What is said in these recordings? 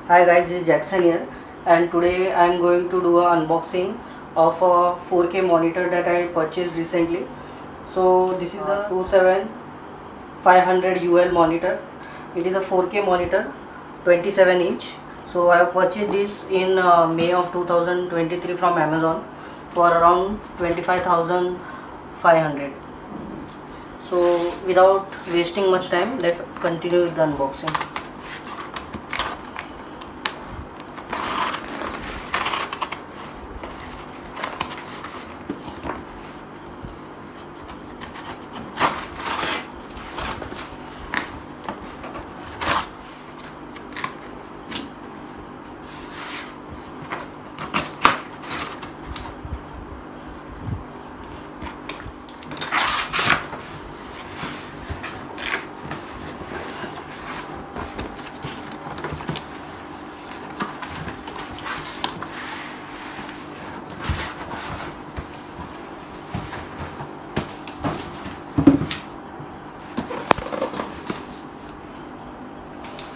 Hi guys, this is Jackson here, and today I am going to do an unboxing of a 4K monitor that I purchased recently. So this is a 27 UL monitor. It is a 4K monitor, 27 inch. So I have purchased this in May of 2023 from Amazon for around 25,500. So without wasting much time, let's continue with the unboxing.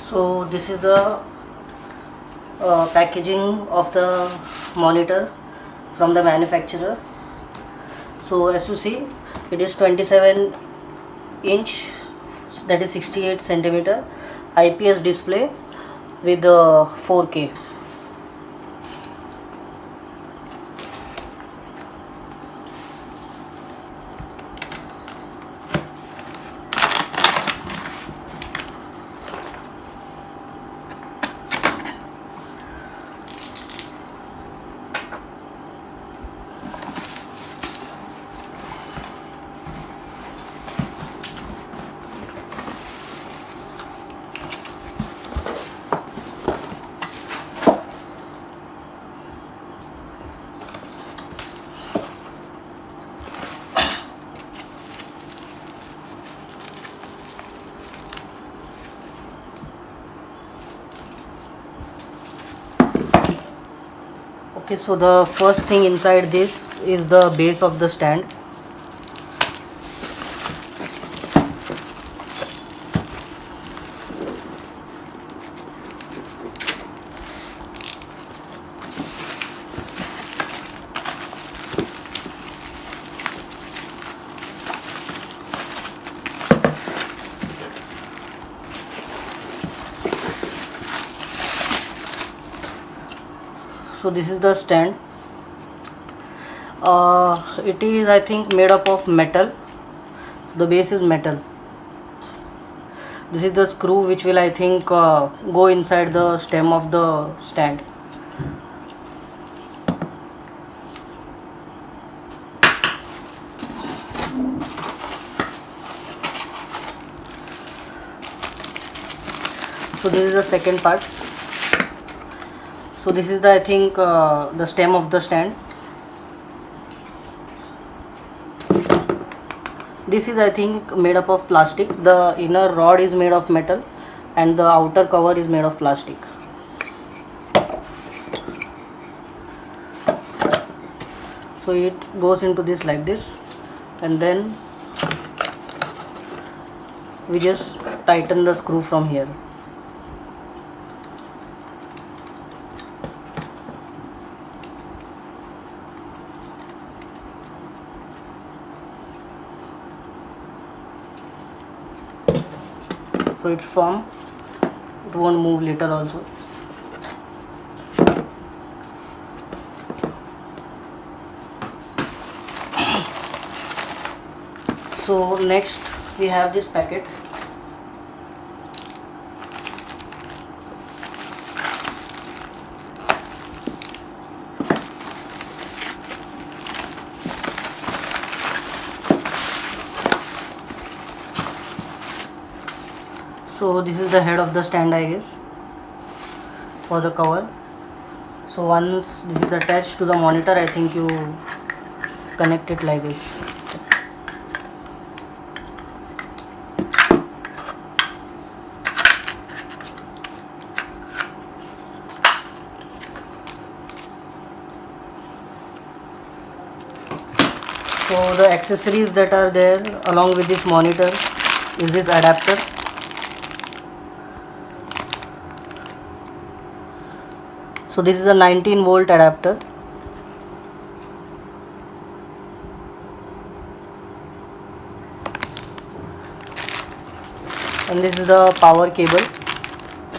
So this is the packaging of the monitor from the manufacturer. So as you see, it is 27 inch, that is 68 centimeter IPS display with 4K. Okay, so the first thing inside this is the base of the stand. So this is the stand. It is, I think, made up of metal. The base is metal. This is the screw which will, I think, go inside the stem of the stand. So this is the second part. So this is the, I think, the stem of the stand. This is, I think, made up of plastic. The inner rod is made of metal and the outer cover is made of plastic. So it goes into this like this, and then we just tighten the screw from here. So it's firm, it won't move later also. So next we have this packet. So this is the head of the stand, I guess, for the cover. So once this is attached to the monitor, I think you connect it like this. So the accessories that are there along with this monitor is this adapter. So this is a 19 volt adapter. And this is the power cable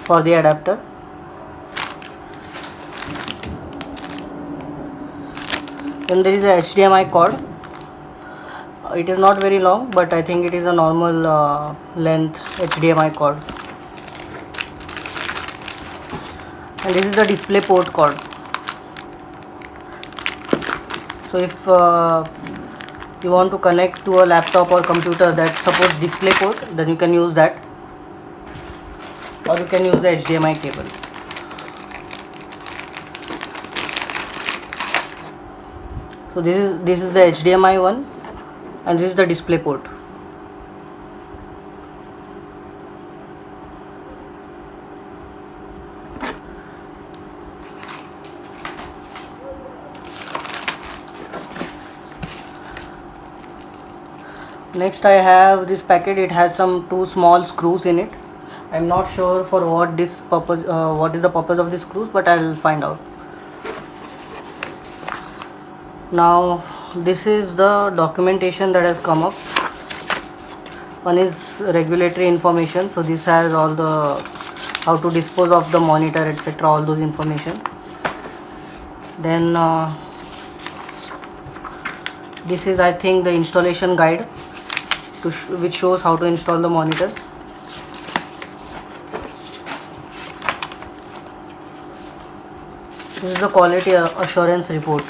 for the adapter. Then there is a HDMI cord. It is not very long, but I think it is a normal length HDMI cord. And this is the display port cord. So if you want to connect to a laptop or computer that supports display port, then you can use that, or you can use the HDMI cable. So this is the HDMI one, and this is the display port. Next I have this packet. It has some 2 small screws in it. I'm not sure for what this purpose, what is the purpose of these screws, but I'll find out. Now this is the documentation that has come up. One is regulatory information. So this has all the how to dispose of the monitor, etc., all those information. Then this is, I think, the installation guide which shows how to install the monitor. This is the quality assurance report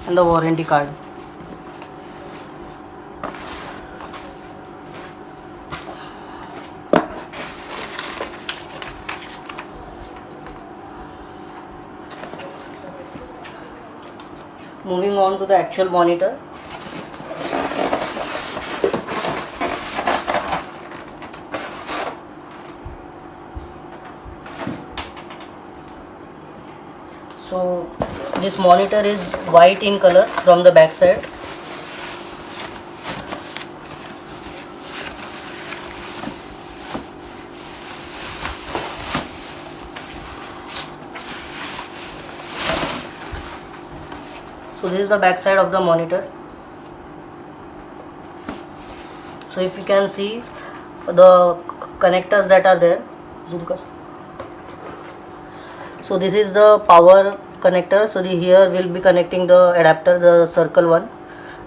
and the warranty card. Moving on to the actual monitor. So this monitor is white in color from the back side. So this is the back side of the monitor. So if you can see the connectors that are there, zoom kar. So this is the power connector. So here will be connecting the adapter, the circle one.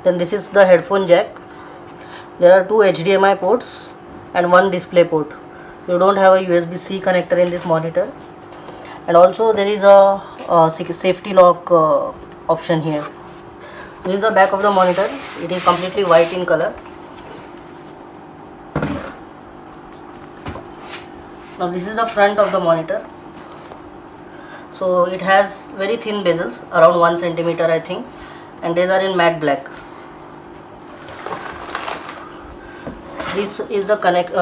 Then this is the headphone jack. There are 2 HDMI ports and 1 display port. You don't have a USB-C connector in this monitor. And also there is a safety lock option here. This is the back of the monitor. It is completely white in color. Now this is the front of the monitor. So it has very thin bezels, around 1 centimeter I think, and these are in matte black. This is the connect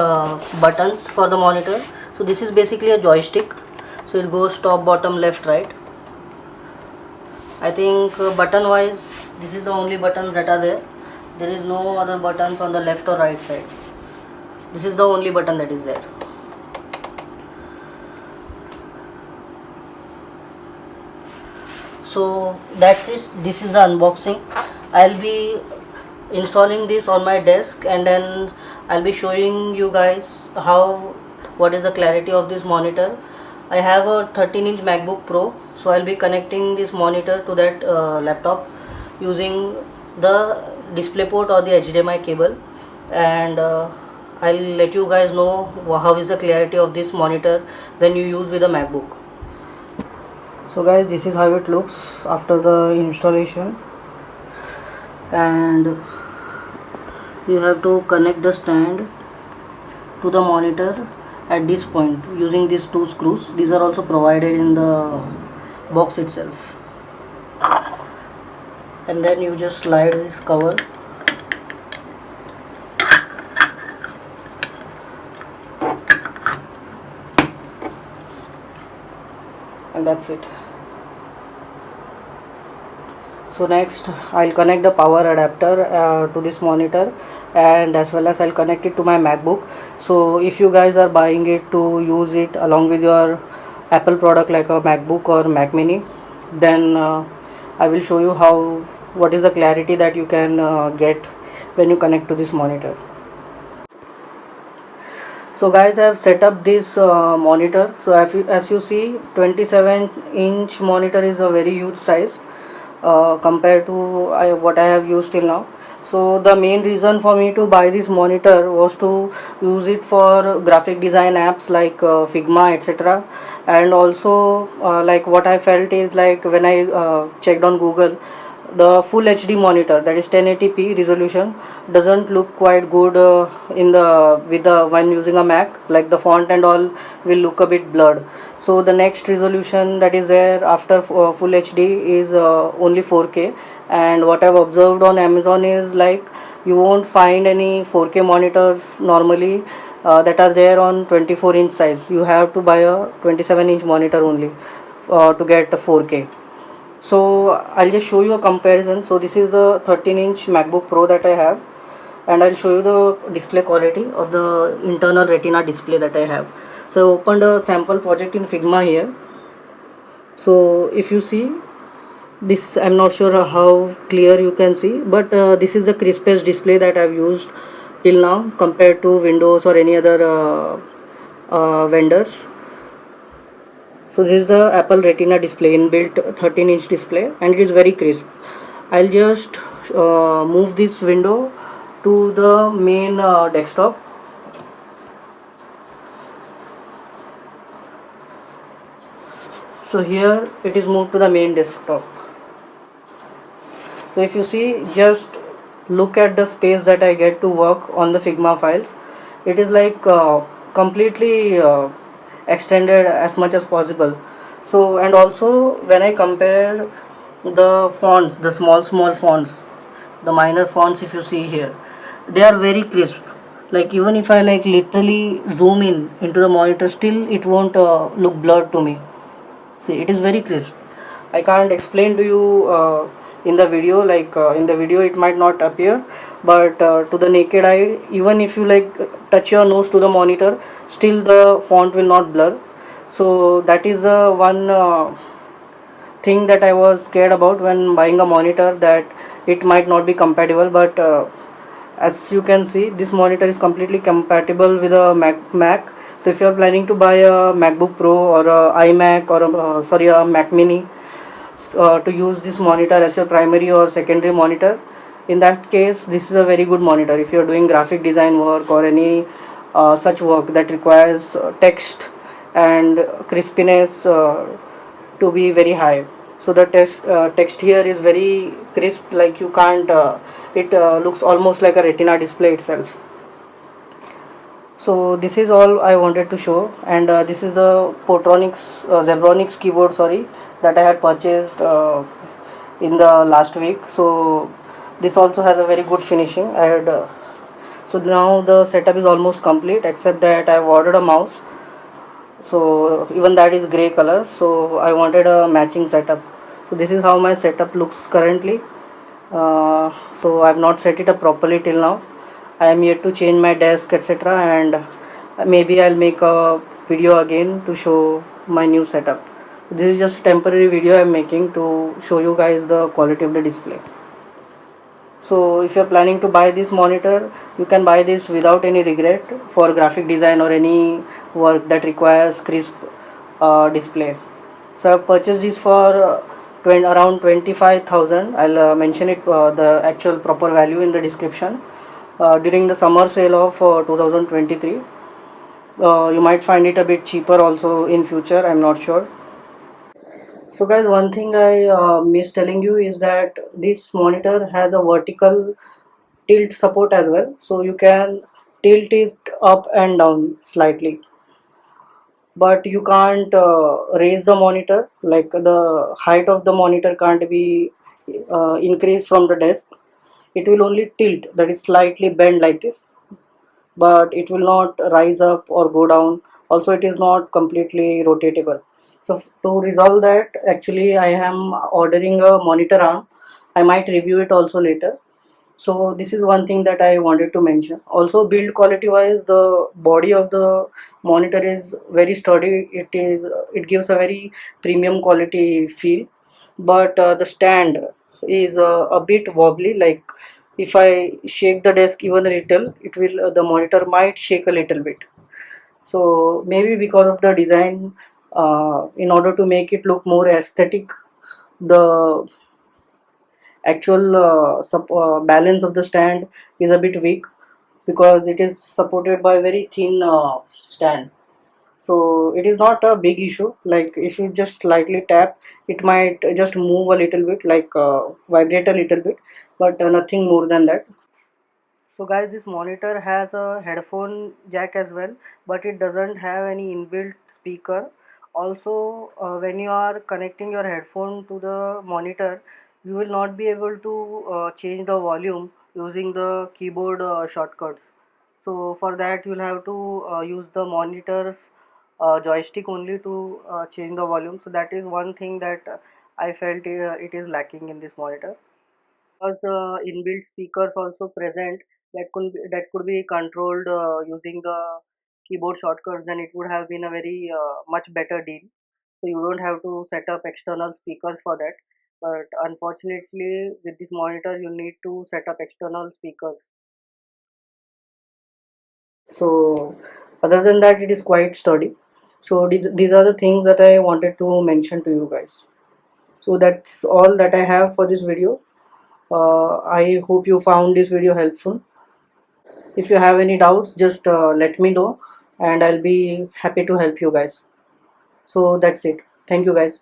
buttons for the monitor. So this is basically a joystick. So it goes top, bottom, left, right. I think button wise, this is the only buttons that are there. There is no other buttons on the left or right side. This is the only button that is there. So that's it. This is the unboxing. I'll be installing this on my desk, and then I'll be showing you guys what is the clarity of this monitor. I have a 13-inch MacBook Pro, so I'll be connecting this monitor to that laptop using the DisplayPort or the HDMI cable, and I'll let you guys know how is the clarity of this monitor when you use with a MacBook. So guys, this is how it looks after the installation, and you have to connect the stand to the monitor at this point using these 2 screws. These are also provided in the box itself, and then you just slide this cover and that's it. So next I'll connect the power adapter to this monitor, and as well as I'll connect it to my MacBook. So if you guys are buying it to use it along with your Apple product like a MacBook or Mac mini, then I will show you how, what is the clarity that you can get when you connect to this monitor. So guys, I have set up this monitor. So as you see, 27-inch monitor is a very huge size compared to what I have used till now. So the main reason for me to buy this monitor was to use it for graphic design apps like Figma, etc. And also like what I felt is like when I checked on Google, the full HD monitor, that is 1080p resolution, doesn't look quite good in the with the when using a Mac. Like the font and all will look a bit blurred. So the next resolution that is there after full HD is only 4K. And what I've observed on Amazon is like you won't find any 4K monitors normally that are there on 24-inch size. You have to buy a 27-inch monitor only to get a 4K. So I'll just show you a comparison. So this is the 13-inch MacBook Pro that I have, and I'll show you the display quality of the internal retina display that I have. So I opened a sample project in Figma here. So if you see this, I'm not sure how clear you can see, but this is the crispest display that I've used till now compared to Windows or any other vendors. So this is the Apple Retina display, inbuilt 13-inch display, and it is very crisp. I'll just move this window to the main desktop. So here it is moved to the main desktop. So if you see, just look at the space that I get to work on the Figma files. It is like completely extended as much as possible. So, and also when I compare the fonts, the small fonts, the minor fonts, if you see here, they are very crisp. Like even if I like literally zoom in into the monitor, still it won't look blurred to me. See, it is very crisp. I can't explain to you in the video, like in the video it might not appear, but to the naked eye, even if you like touch your nose to the monitor, still the font will not blur. So that is the one thing that I was scared about when buying a monitor, that it might not be compatible. But as you can see, this monitor is completely compatible with a Mac. So if you are planning to buy a MacBook Pro or a iMac or a Mac Mini to use this monitor as your primary or secondary monitor, in that case this is a very good monitor if you are doing graphic design work or any such work that requires text and crispness to be very high. So the text here is very crisp, like you can't it looks almost like a retina display itself. So this is all I wanted to show, and this is the Zebronics keyboard, sorry, that I had purchased in the last week. So this also has a very good finishing. So now the setup is almost complete, except that I have ordered a mouse. So even that is grey color, so I wanted a matching setup. So this is how my setup looks currently. So I have not set it up properly till now. I am yet to change my desk, etc., and maybe I'll make a video again to show my new setup. This is just a temporary video I'm making to show you guys the quality of the display. So if you're planning to buy this monitor, you can buy this without any regret for graphic design or any work that requires crisp display. So I've purchased this for around 25,000. I'll mention it the actual proper value in the description. During the summer sale of 2023. You might find it a bit cheaper also in future, I'm not sure. So guys, one thing I missed telling you is that this monitor has a vertical tilt support as well, so you can tilt it up and down slightly, but you can't raise the monitor, like the height of the monitor can't be increased from the desk. It will only tilt, that is slightly bend like this, but it will not rise up or go down. Also it is not completely rotatable. So to resolve that, actually I am ordering a monitor arm. I might review it also later. So this is one thing that I wanted to mention. Also, build quality wise, the body of the monitor is very sturdy. It gives a very premium quality feel. But the stand is a bit wobbly. Like, if I shake the desk even a little, it will the monitor might shake a little bit. So maybe because of the design, in order to make it look more aesthetic, the actual balance of the stand is a bit weak, because it is supported by very thin stand. So it is not a big issue. Like, if you just slightly tap, it might just move a little bit, like vibrate a little bit, but nothing more than that. So guys, this monitor has a headphone jack as well, but it doesn't have any inbuilt speaker. Also, when you are connecting your headphone to the monitor, you will not be able to change the volume using the keyboard shortcuts. So for that, you'll have to use the monitor's joystick only to change the volume. So that is one thing that I felt it is lacking in this monitor. Was inbuilt speakers also present that could be controlled using the keyboard shortcuts, then it would have been a very much better deal. So you don't have to set up external speakers for that. But unfortunately, with this monitor, you need to set up external speakers. So other than that, it is quite sturdy. So these are the things that I wanted to mention to you guys. So that's all that I have for this video. I hope you found this video helpful. If you have any doubts, just let me know, and I'll be happy to help you guys. So that's it. Thank you guys.